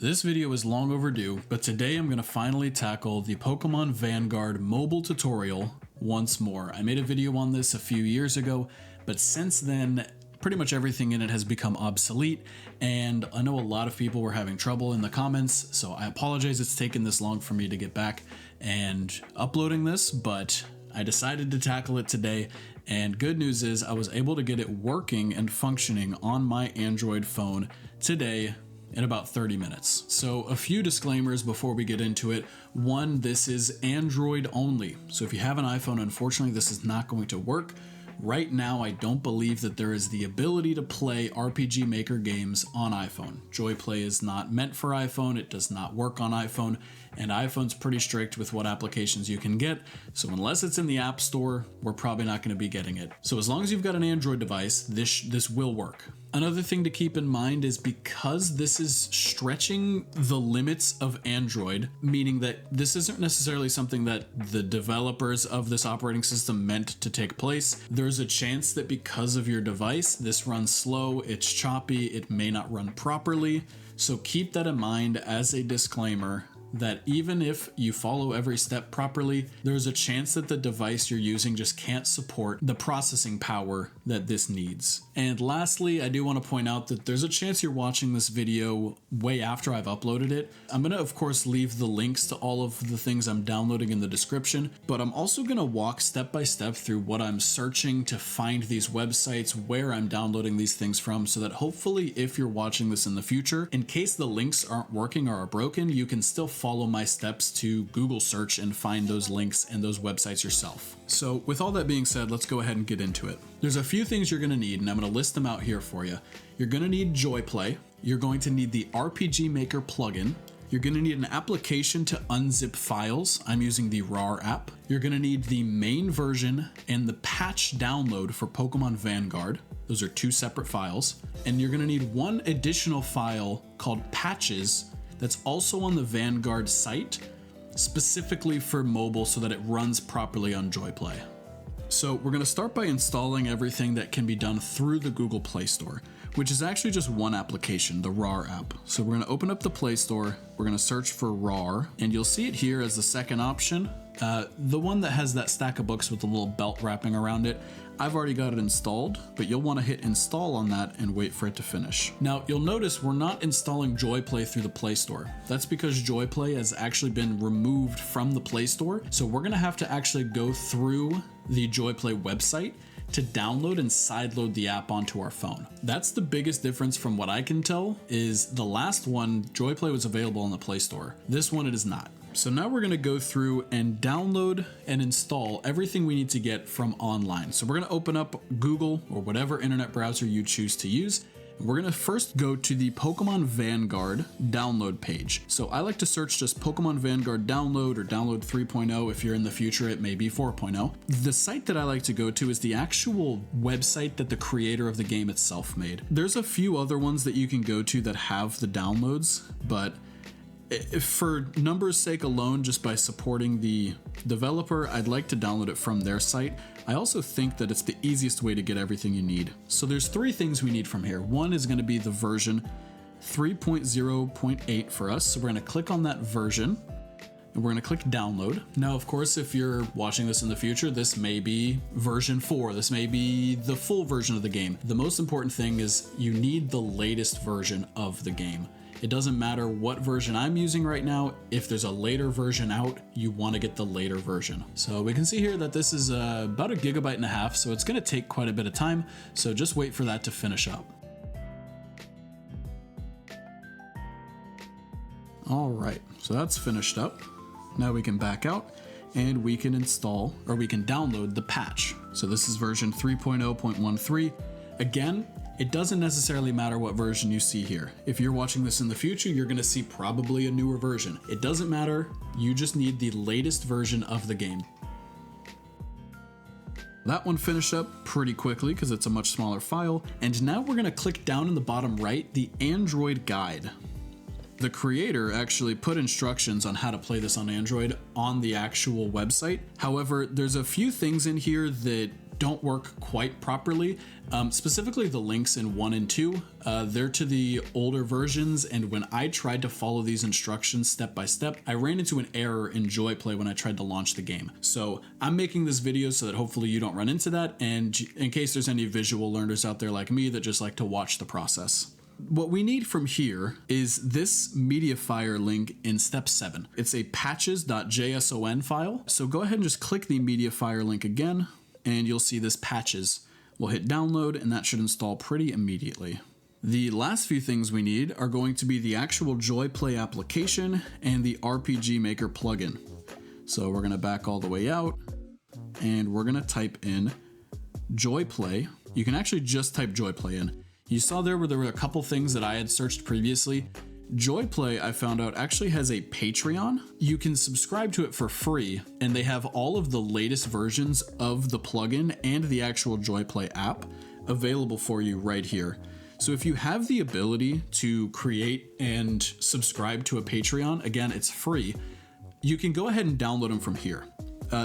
This video is long overdue, but today I'm going to finally tackle the Pokemon Vanguard mobile tutorial once more. I made a video on this a few years ago, but since then, pretty much everything in it has become obsolete, and I know a lot of people were having trouble in the comments, so I apologize it's taken this long for me to get back and uploading this, but I decided to tackle it today, and good news is I was able to get it working and functioning on my Android phone today in about 30 minutes. So a few disclaimers before we get into it. One, this is Android only. So if you have an iPhone, unfortunately, this is not going to work. Right now, I don't believe that there is the ability to play RPG Maker games on iPhone. Joiplay is not meant for iPhone, it does not work on iPhone, and iPhone's pretty strict with what applications you can get, so unless it's in the App Store, we're probably not going to be getting it. So as long as you've got an Android device, this will work. Another thing to keep in mind is because this is stretching the limits of Android, meaning that this isn't necessarily something that the developers of this operating system meant to take place, there's a chance that because of your device, this runs slow, it's choppy, it may not run properly. So keep that in mind as a disclaimer that even if you follow every step properly, there's a chance that the device you're using just can't support the processing power that this needs. And lastly, I do want to point out that there's a chance you're watching this video way after I've uploaded it. I'm going to, of course, leave the links to all of the things I'm downloading in the description, but I'm also going to walk step by step through what I'm searching to find these websites, where I'm downloading these things from, so that hopefully if you're watching this in the future, in case the links aren't working or are broken, you can still follow my steps to Google search and find those links and those websites yourself. So with all that being said, let's go ahead and get into it. There's a few things you're going to need, and I'm going to list them out here for you. You're going to need Joiplay. You're going to need the RPG Maker plugin. You're going to need an application to unzip files. I'm using the RAR app. You're going to need the main version and the patch download for Pokemon Vanguard. Those are two separate files. And you're going to need one additional file called patches that's also on the Vanguard site, specifically for mobile so that it runs properly on Joiplay. So we're going to start by installing everything that can be done through the Google Play Store, which is actually just one application, the RAR app. So we're going to open up the Play Store, we're going to search for RAR, and you'll see it here as the second option. The one that has that stack of books with the little belt wrapping around it. I've already got it installed, but you'll want to hit install on that and wait for it to finish. Now, you'll notice we're not installing Joiplay through the Play Store. That's because Joiplay has actually been removed from the Play Store, so we're going to have to actually go through the Joiplay website to download and sideload the app onto our phone. That's the biggest difference from what I can tell, is the last one, Joiplay was available in the Play Store. This one, it is not. So now we're going to go through and download and install everything we need to get from online. So we're going to open up Google or whatever internet browser you choose to use. We're going to first go to the Pokemon Vanguard download page. So I like to search just Pokemon Vanguard download or download 3.0. If you're in the future, it may be 4.0. The site that I like to go to is the actual website that the creator of the game itself made. There's a few other ones that you can go to that have the downloads, but for numbers' sake alone, just by supporting the developer, I'd like to download it from their site. I also think that it's the easiest way to get everything you need. So there's three things we need from here. One is going to be the version 3.0.8 for us. So we're going to click on that version and we're going to click download. Now, of course, if you're watching this in the future, this may be version 4. This may be the full version of the game. The most important thing is you need the latest version of the game. It doesn't matter what version I'm using right now. If there's a later version out, you want to get the later version. So we can see here that this is about 1.5 GB, so it's going to take quite a bit of time. So just wait for that to finish up. All right, so that's finished up. Now we can back out and we can install, or we can download the patch. So this is version 3.0.13. Again, it doesn't necessarily matter what version you see here. If you're watching this in the future, you're gonna see probably a newer version. It doesn't matter, you just need the latest version of the game. That one finished up pretty quickly because it's a much smaller file. And now we're gonna click down in the bottom right, the Android guide. The creator actually put instructions on how to play this on Android on the actual website. However, there's a few things in here that don't work quite properly. Specifically the links in 1 and 2, they're to the older versions, and when I tried to follow these instructions step by step, I ran into an error in Joiplay when I tried to launch the game. So I'm making this video so that hopefully you don't run into that, and in case there's any visual learners out there like me that just like to watch the process. What we need from here is this MediaFire link in step 7. It's a patches.json file. So go ahead and just click the MediaFire link again, and you'll see this patches. We'll hit download, and that should install pretty immediately. The last few things we need are going to be the actual Joiplay application and the RPG Maker plugin. So we're gonna back all the way out, and we're gonna type in Joiplay. You can actually just type Joiplay in. You saw there were a couple things that I had searched previously. Joiplay, I found out, actually has a Patreon. You can subscribe to it for free, and they have all of the latest versions of the plugin and the actual Joiplay app available for you right here. So if you have the ability to create and subscribe to a Patreon, again, it's free, you can go ahead and download them from here.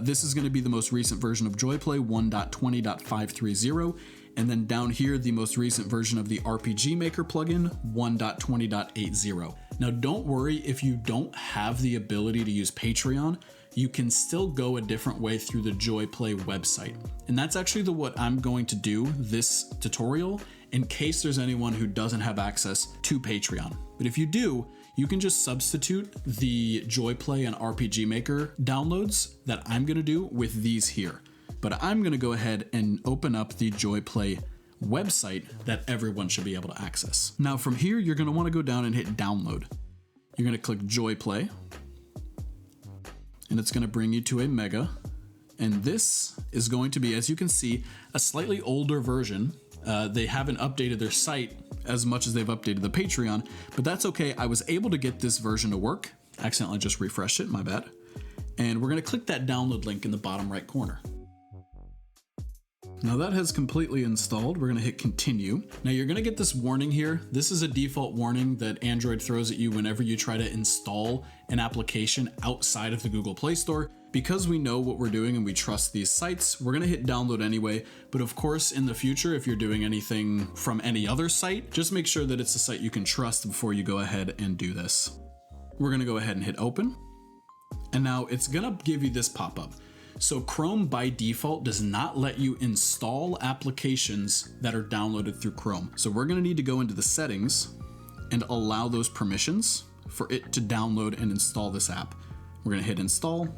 This is going to be the most recent version of Joiplay, 1.20.530. And then down here, the most recent version of the RPG Maker plugin, 1.20.80. Now, don't worry if you don't have the ability to use Patreon, you can still go a different way through the Joiplay website. And that's actually what I'm going to do this tutorial in case there's anyone who doesn't have access to Patreon. But if you do, you can just substitute the Joiplay and RPG Maker downloads that I'm gonna do with these here. But I'm gonna go ahead and open up the Joiplay website that everyone should be able to access. Now from here, you're gonna wanna go down and hit download. You're gonna click Joiplay, and it's gonna bring you to a mega. And this is going to be, as you can see, a slightly older version. They haven't updated their site as much as they've updated the Patreon, but that's okay. I was able to get this version to work. Accidentally just refreshed it, my bad. And we're gonna click that download link in the bottom right corner. Now that has completely installed. We're gonna hit continue. Now you're gonna get this warning here. This is a default warning that Android throws at you whenever you try to install an application outside of the Google Play Store. Because we know what we're doing and we trust these sites, we're gonna hit download anyway. But of course, in the future, if you're doing anything from any other site, just make sure that it's a site you can trust before you go ahead and do this. We're gonna go ahead and hit open. And now it's gonna give you this pop-up. So Chrome by default does not let you install applications that are downloaded through Chrome. So we're gonna need to go into the settings and allow those permissions for it to download and install this app. We're gonna hit install.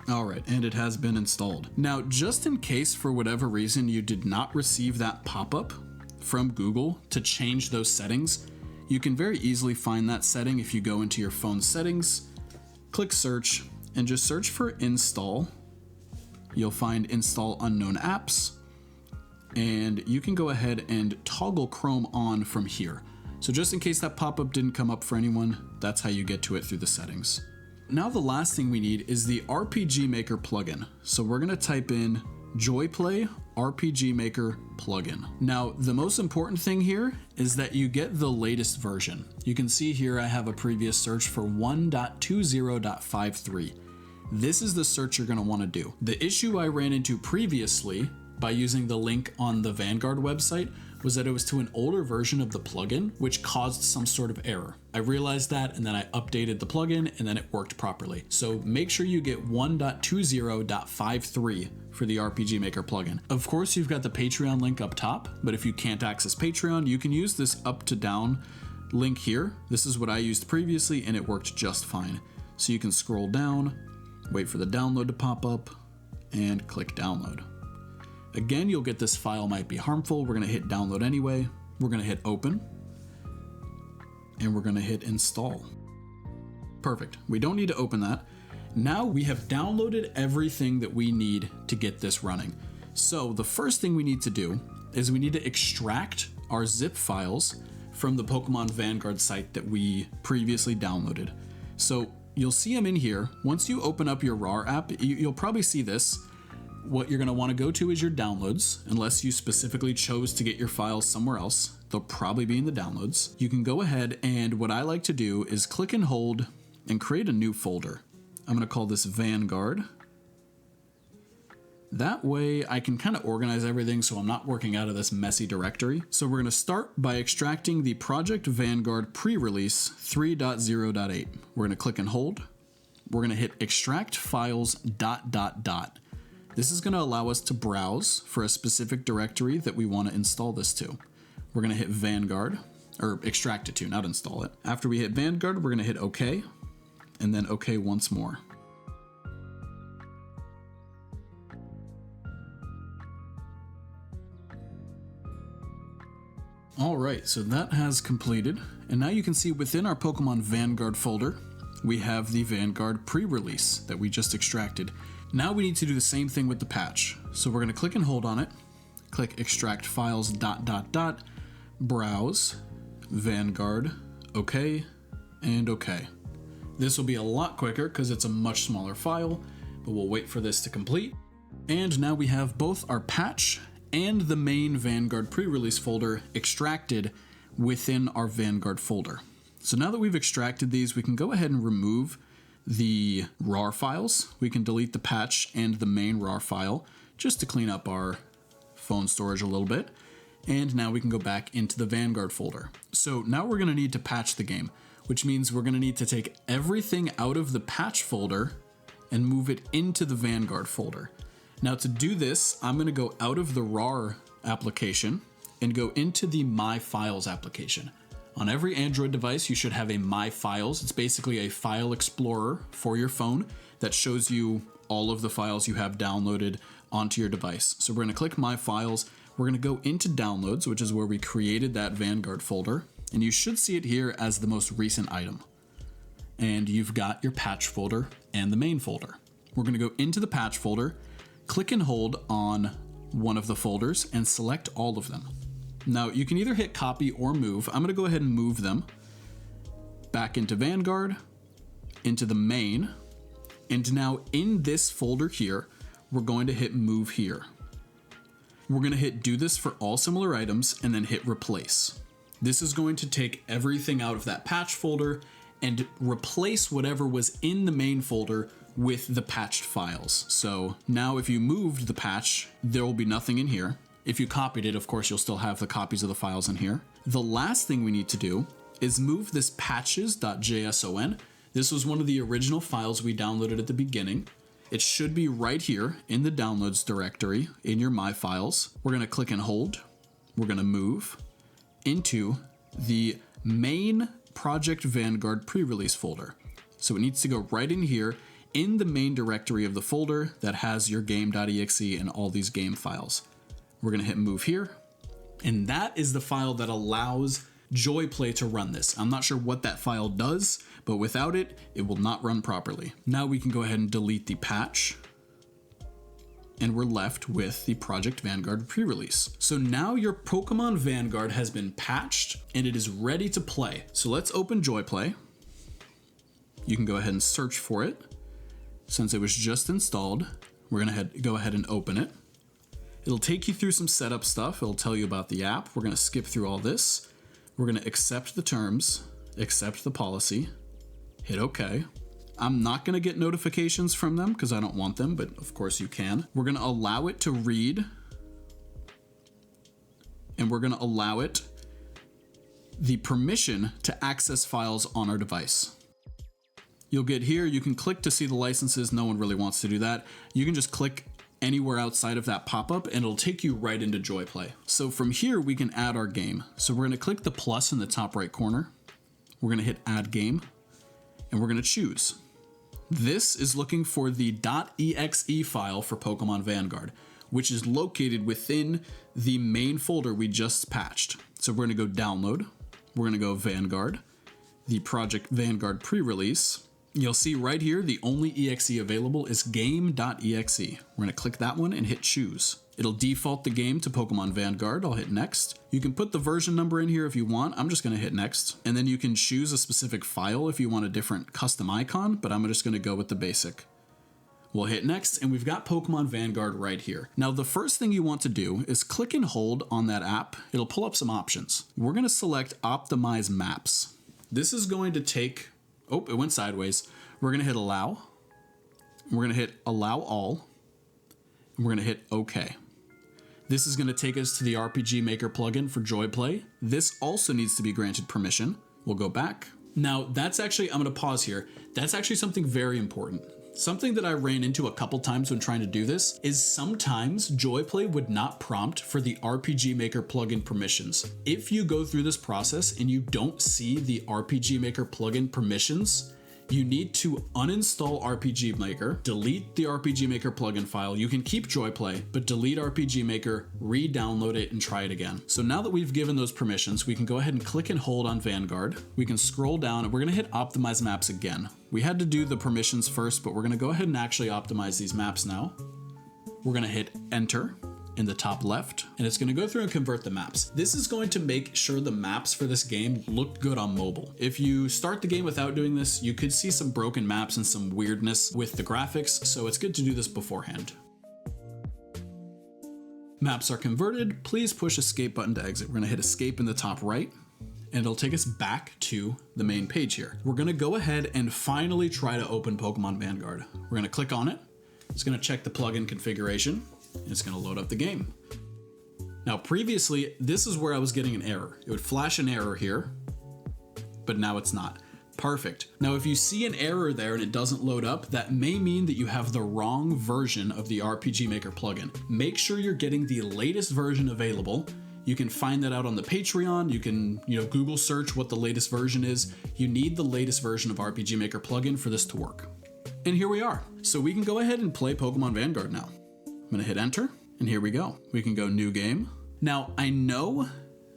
All right, and it has been installed. Now, just in case for whatever reason you did not receive that pop-up from Google to change those settings, you can very easily find that setting if you go into your phone settings, click search, and just search for install. You'll find install unknown apps, and you can go ahead and toggle Chrome on from here. So just in case that pop-up didn't come up for anyone, that's how you get to it through the settings. Now the last thing we need is the RPG Maker plugin. So we're gonna type in Joiplay RPG Maker plugin. Now, the most important thing here is that you get the latest version. You can see here I have a previous search for 1.20.53. This is the search you're gonna wanna do. The issue I ran into previously by using the link on the Vanguard website was that it was to an older version of the plugin, which caused some sort of error. I realized that, and then I updated the plugin, and then it worked properly. So make sure you get 1.20.53 for the RPG Maker plugin. Of course, you've got the Patreon link up top, but if you can't access Patreon, you can use this up to down link here. This is what I used previously, and it worked just fine. So you can scroll down, wait for the download to pop up, and click download. Again, you'll get this file might be harmful. We're gonna hit download anyway. We're gonna hit open, and we're gonna hit install. Perfect, we don't need to open that. Now we have downloaded everything that we need to get this running. So the first thing we need to do is we need to extract our zip files from the Pokemon Vanguard site that we previously downloaded. So you'll see them in here. Once you open up your RAR app, you'll probably see this. What you're gonna wanna go to is your downloads, unless you specifically chose to get your files somewhere else. They'll probably be in the downloads. You can go ahead, and what I like to do is click and hold and create a new folder. I'm gonna call this Vanguard. That way I can kind of organize everything so I'm not working out of this messy directory. So we're going to start by extracting the Project Vanguard pre-release 3.0.8. We're going to click and hold. We're going to hit extract files ... This is going to allow us to browse for a specific directory that we want to install this to. We're going to hit Vanguard, or extract it to, not install it. After we hit Vanguard, we're going to hit OK, and then OK once more. Alright, so that has completed, and now you can see within our Pokemon Vanguard folder, we have the Vanguard pre-release that we just extracted. Now we need to do the same thing with the patch. So we're going to click and hold on it, click extract files ... browse, Vanguard, OK, and OK. This will be a lot quicker because it's a much smaller file, but we'll wait for this to complete. And now we have both our patch and the main Vanguard pre-release folder extracted within our Vanguard folder. So now that we've extracted these, we can go ahead and remove the RAR files. We can delete the patch and the main RAR file just to clean up our phone storage a little bit. And now we can go back into the Vanguard folder. So now we're going to need to patch the game, which means we're going to need to take everything out of the patch folder and move it into the Vanguard folder. Now to do this, I'm going to go out of the RAR application and go into the My Files application. On every Android device, you should have a My Files. It's basically a file explorer for your phone that shows you all of the files you have downloaded onto your device. So we're going to click My Files. We're going to go into Downloads, which is where we created that Vanguard folder. And you should see it here as the most recent item. And you've got your patch folder and the main folder. We're going to go into the patch folder, click and hold on one of the folders, and select all of them. Now you can either hit copy or move. I'm going to go ahead and move them back into Vanguard, into the main, and now in this folder here, we're going to hit move here. We're going to hit do this for all similar items and then hit replace. This is going to take everything out of that patch folder and replace whatever was in the main folder with the patched files. So now if you moved the patch, there will be nothing in here. If you copied it, of course, you'll still have the copies of the files in here. The last thing we need to do is move this patches.json. This was one of the original files we downloaded at the beginning. It should be right here in the downloads directory in your My Files. We're going to click and hold. We're going to move into the main Project Vanguard pre-release folder. So it needs to go right in here in the main directory of the folder that has your game.exe and all these game files. We're going to hit move here, and that is the file that allows Joiplay to run this. I'm not sure what that file does, but without it, it will not run properly. Now we can go ahead and delete the patch, and we're left with the Project Vanguard pre-release. So now your Pokemon Vanguard has been patched, and it is ready to play. So let's open Joiplay. You can go ahead and search for it. Since it was just installed, we're going to go ahead and open it. It'll take you through some setup stuff. It'll tell you about the app. We're going to skip through all this. We're going to accept the terms, accept the policy, hit OK. I'm not going to get notifications from them because I don't want them, but of course you can. We're going to allow it to read, and we're going to allow it the permission to access files on our device. You'll get here, you can click to see the licenses. No one really wants to do that. You can just click anywhere outside of that pop-up and it'll take you right into Joiplay. So from here, we can add our game. So we're going to click the plus in the top right corner. We're going to hit add game and we're going to choose. This is looking for the .exe file for Pokemon Vanguard, which is located within the main folder we just patched. So we're going to go download. We're going to go Vanguard, the Project Vanguard pre-release. You'll see right here, the only exe available is game.exe. We're going to click that one and hit choose. It'll default the game to Pokemon Vanguard. I'll hit next. You can put the version number in here if you want. I'm just going to hit next. And then you can choose a specific file if you want a different custom icon, but I'm just going to go with the basic. We'll hit next and we've got Pokemon Vanguard right here. Now the first thing you want to do is click and hold on that app. It'll pull up some options. We're going to select optimize maps. This is going to take, oh, it went sideways. We're going to hit allow. We're going to hit allow all. and we're gonna hit OK. This is gonna take us to the RPG Maker plugin for Joiplay. This also needs to be granted permission. We'll go back. Now that's actually, I'm gonna pause here. That's actually something very important. Something that I ran into a couple times when trying to do this is sometimes Joiplay would not prompt for the RPG Maker plugin permissions. If you go through this process and you don't see the RPG Maker plugin permissions, you need to uninstall RPG Maker, delete the RPG Maker plugin file. You can keep Joiplay, but delete RPG Maker, re-download it, and try it again. So now that we've given those permissions, we can go ahead and click and hold on Vanguard. We can scroll down and we're gonna hit Optimize Maps again. We had to do the permissions first, but we're gonna go ahead and actually optimize these maps now. We're gonna hit Enter in the top left, and it's going to go through and convert the maps. This is going to make sure the maps for this game look good on mobile. If you start the game without doing this, you could see some broken maps and some weirdness with the graphics, so it's good to do this beforehand. Maps are converted. Please push escape button to exit. We're going to hit escape in the top right, and it'll take us back to the main page here. We're going to go ahead and finally try to open Pokemon Vanguard. We're going to click on it. It's going to check the plugin configuration. It's going to load up the game. Now previously, this is where I was getting an error. It would flash an error here, but now it's not. Perfect. Now if you see an error there and it doesn't load up, that may mean that you have the wrong version of the RPG Maker plugin. Make sure you're getting the latest version available. You can find that out on the Patreon. You can, Google search what the latest version is. You need the latest version of RPG Maker plugin for this to work. And here we are. So we can go ahead and play Pokemon Vanguard now. I'm gonna hit enter, and here we go. We can go new game. Now, I know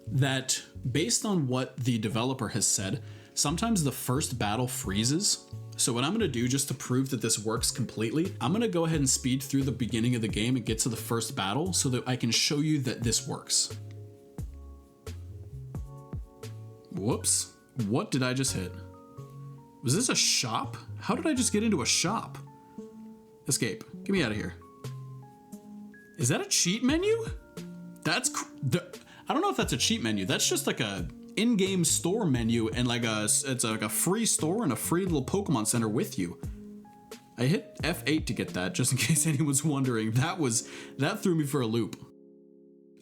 that based on what the developer has said, sometimes the first battle freezes. So what I'm gonna do just to prove that this works completely, I'm gonna go ahead and speed through the beginning of the game and get to the first battle so that I can show you that this works. Whoops, what did I just hit? Was this a shop? How did I just get into a shop? Escape, get me out of here. Is that a cheat menu? I don't know if that's a cheat menu. That's just like a in-game store menu and it's like a free store and a free little Pokemon Center with you. I hit F8 to get that, just in case anyone's wondering. That threw me for a loop.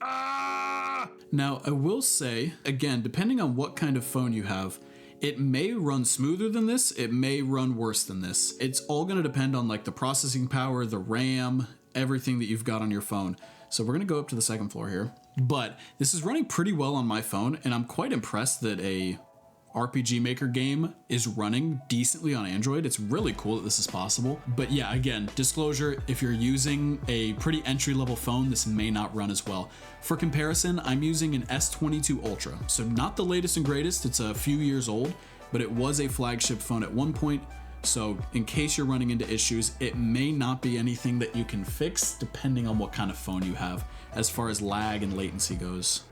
Ah! Now, I will say, again, depending on what kind of phone you have, it may run smoother than this, it may run worse than this. It's all gonna depend on like the processing power, the RAM, everything that you've got on your phone. So we're gonna go up to the second floor here, but this is running pretty well on my phone, and I'm quite impressed that a RPG Maker game is running decently on Android. It's really cool that this is possible. But yeah, again, disclosure, if you're using a pretty entry-level phone, this may not run as well. For comparison, I'm using an S22 Ultra, so not the latest and greatest. It's a few years old, but it was a flagship phone at one point. So in case you're running into issues, it may not be anything that you can fix depending on what kind of phone you have as far as lag and latency goes.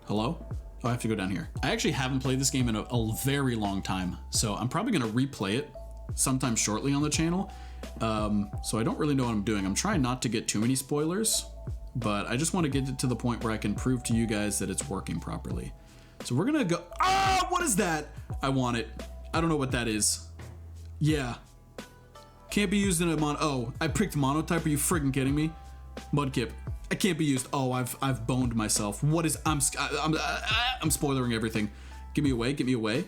Hello? Oh, I have to go down here. I actually haven't played this game in a very long time, so I'm probably gonna replay it sometime shortly on the channel. So I don't really know what I'm doing. I'm trying not to get too many spoilers, but I just want to get it to the point where I can prove to you guys that it's working properly. So we're gonna go, what is that? I want it. I don't know what that is. Yeah. Can't be used in a I picked monotype. Are you friggin' kidding me? Mudkip. I can't be used. Oh, I've boned myself. What is, I'm spoilering everything. Get me away, get me away.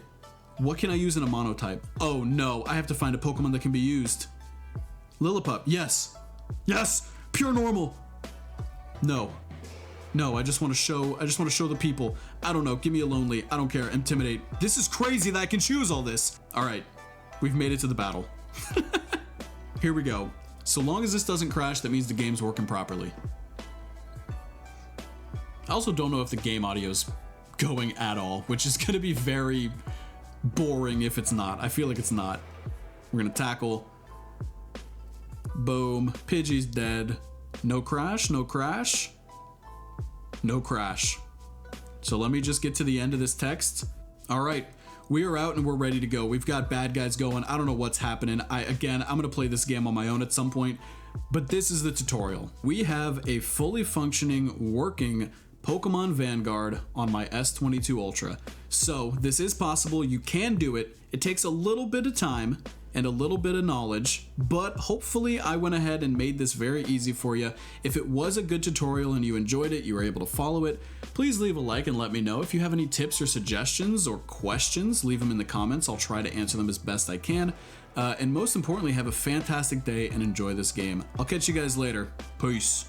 What can I use in a monotype? Oh no, I have to find a Pokemon that can be used. Lillipup, yes. Yes, pure normal. No, I just want to show the people. I don't know, give me a lonely, I don't care, intimidate. This is crazy that I can choose all this. All right, we've made it to the battle. Here we go. So long as this doesn't crash, that means the game's working properly. I also don't know if the game audio's going at all, which is gonna be very boring if it's not. I feel like it's not. We're gonna tackle. Boom. Pidgey's dead. No crash, no crash. No crash. So let me just get to the end of this text. All right, we are out and we're ready to go. We've got bad guys going. I don't know what's happening. I'm gonna play this game on my own at some point, but this is the tutorial. We have a fully functioning, working Pokemon Vanguard on my S22 Ultra. So this is possible, you can do it. It takes a little bit of time, and a little bit of knowledge, but hopefully I went ahead and made this very easy for you. If it was a good tutorial and you enjoyed it, you were able to follow it, please leave a like and let me know. If you have any tips or suggestions or questions, leave them in the comments. I'll try to answer them as best I can. And most importantly, have a fantastic day and enjoy this game. I'll catch you guys later. Peace.